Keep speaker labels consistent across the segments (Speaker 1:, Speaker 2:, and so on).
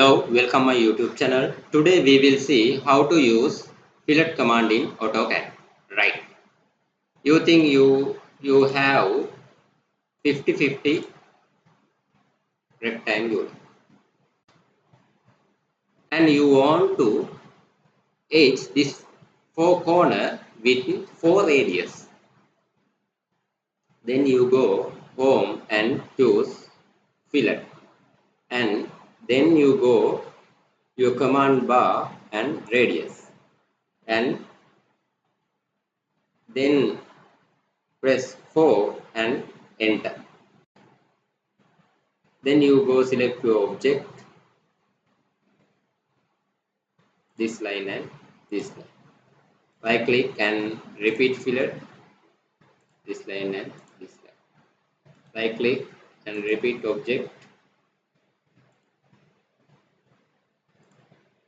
Speaker 1: Hello, welcome my YouTube channel. Today we will see how to use fillet command in Autocad. Right. You think you have 50-50 rectangle and you want to edge this four corner with four radius. Then you go home and choose fillet, and then you go your command bar and radius, and then press 4 and enter. Then you go select your object, this line and this line. Right click and repeat fillet, this line and this line. Right click and repeat object,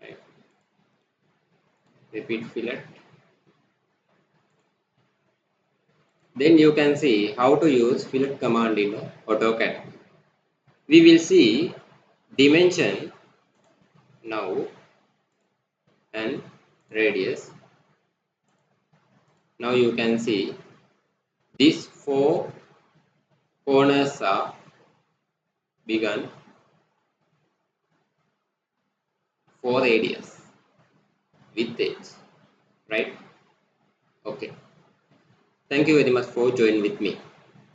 Speaker 1: right. Repeat fillet. Then you can see how to use fillet command in AutoCAD. We will see dimension now and radius. Now you can see these four corners are begun four radius with edge, right? Okay. Thank you very much for joining with me.